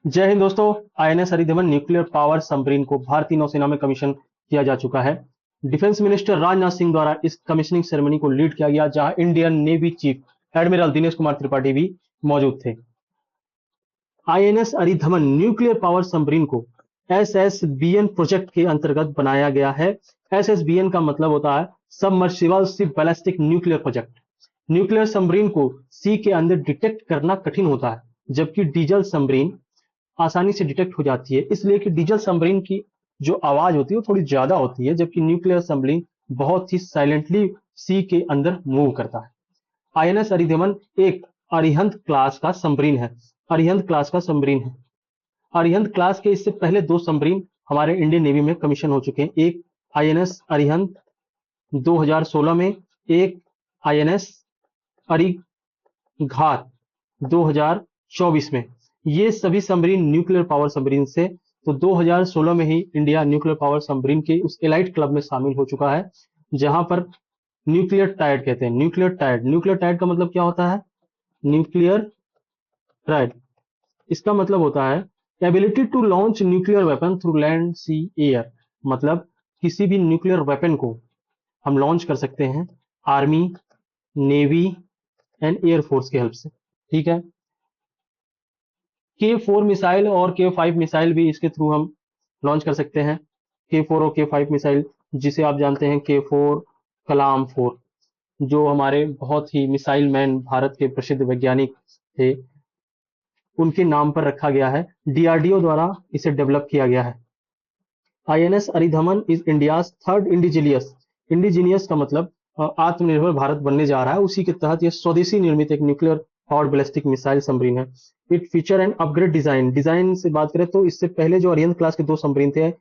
जय हिंद दोस्तों। INS हरिधवन nuclear power submarine को भारतीय नौसेना में कमीशन किया जा चुका है। डिफेंस मिनिस्टर राजनाथ सिंह द्वारा इस कमीशनिंग सेरेमनी को लीड किया गया, जहां Indian navy chief admiral Dinesh Kumar Tripathi भी मौजूद थे। आईएनएस हरिधवन न्यूक्लियर पावर सबमरीन को एसएसबीएन प्रोजेक्ट के अंतर्गत बनाया गया है। एसएसबीएन का मतलब होता है submersible ship ballistic nuclear project. Nuclear submarine को सी के अंदर डिटेक्ट करना कठिन होता है, जबकि डीजल सबमरीन आसानी से डिटेक्ट हो जाती है, इसलिए कि डीजल सबमरीन की जो आवाज होती है वो थोड़ी ज्यादा होती है, जबकि न्यूक्लियर सबमरीन बहुत ही साइलेंटली सी के अंदर मूव करता है। आईएनएस हरिधवन एक अरिहंत क्लास का सबमरीन है। अरिहंत क्लास का सबमरीन है। अरिहंत क्लास के इससे पहले दो सबमरीन हमारे इंडियन नेवी में कमीशन हो चुके हैं। एक आईएनएस अरिहंत 2016 में, एक आईएनएस अरिघात 2024 में। ये सभी सबमरीन न्यूक्लियर पावर सबमरीन से, तो 2016 में ही इंडिया न्यूक्लियर पावर सबमरीन के उस एलाइट क्लब में शामिल हो चुका है, जहां पर न्यूक्लियर टायर्ड कहते हैं। न्यूक्लियर टायर्ड का मतलब क्या होता है? न्यूक्लियर टायर्ड, इसका मतलब होता है ability to launch nuclear weapon through land sea air. मतलब किसी भी न्यूक्लियर वेपन को हम लॉन्च कर सकते हैं आर्मी, नेवी एंड एयरफोर्स की हेल्प से। ठीक है। K4 मिसाइल और K5 मिसाइल भी इसके थ्रू हम लॉन्च कर सकते हैं। K4 और K5 मिसाइल, जिसे आप जानते हैं K4 कलाम 4, जो हमारे बहुत ही मिसाइल मैन भारत के प्रसिद्ध वैज्ञानिक थे, उनके नाम पर रखा गया है। डीआरडीओ द्वारा इसे डेवलप किया गया है। INS Aridhaman is India's third indigenous. Indigenous का मतलब आत्मनिर्भर भारत बनने जा रहा है, उसी के तहत यह स्वदेशी निर्मित एक nuclear powered ballistic missile submarine है। It feature and upgrade design. Design से बात करें तो इससे पहले जो अरिहंत क्लास के दो सबमरीन थे,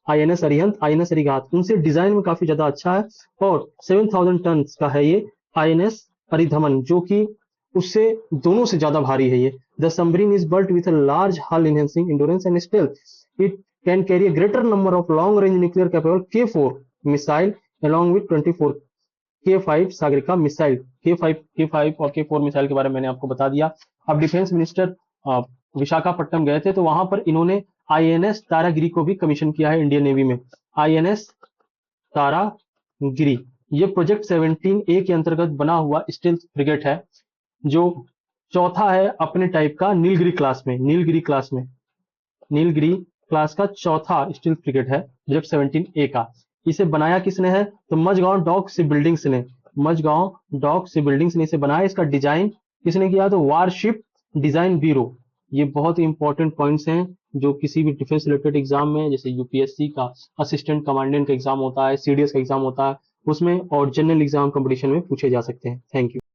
आईएनएस अरिहंत, आईएनएस अरिघात, उनसे डिजाइन में काफी ज्यादा अच्छा है। और 7000 टन का है ये आईएनएस अरिधमन, जो कि उससे दोनों से ज्यादा भारी है ये। The submarine is built with a large hull enhancing endurance and stealth. It can carry a greater number of long-range nuclear capable K4 missile along with 24 K5 Sagarika missile. K5 और K4 मिसाइल के बारे में मैंने आपको बता दिया। अब defence minister Visakhapatnam गए थे, तो वहां पर इन्होंने आईएनएस तारागिरी को भी कमीशन किया है इंडियन नेवी में। आईएनएस तारागिरी ये प्रोजेक्ट 17A के अंतर्गत बना हुआ स्टील्थ फ्रिगेट है, जो चौथा है अपने टाइप का नीलगिरी क्लास में। नीलगिरी क्लास का चौथा स्टील्थ फ्रिगेट है प्रोजेक्ट 17A का। इसे बनाया किसने है? तो मझगांव डॉक शिप बिल्डिंग्स ने। मझगांव डॉक शिप बिल्डिंग्स ने इसे बनाया। इसका डिजाइन किसने किया? तो वारशिप डिजाइन ब्यूरो। ये बहुत ही इंपॉर्टेंट पॉइंट्स हैं जो किसी भी डिफेंस रिलेटेड एग्जाम में, जैसे यूपीएससी का असिस्टेंट कमांडेंट का एग्जाम होता है, सीडीएस का एग्जाम होता है, उसमें और जनरल एग्जाम कंपटीशन में पूछे जा सकते हैं। Thank you.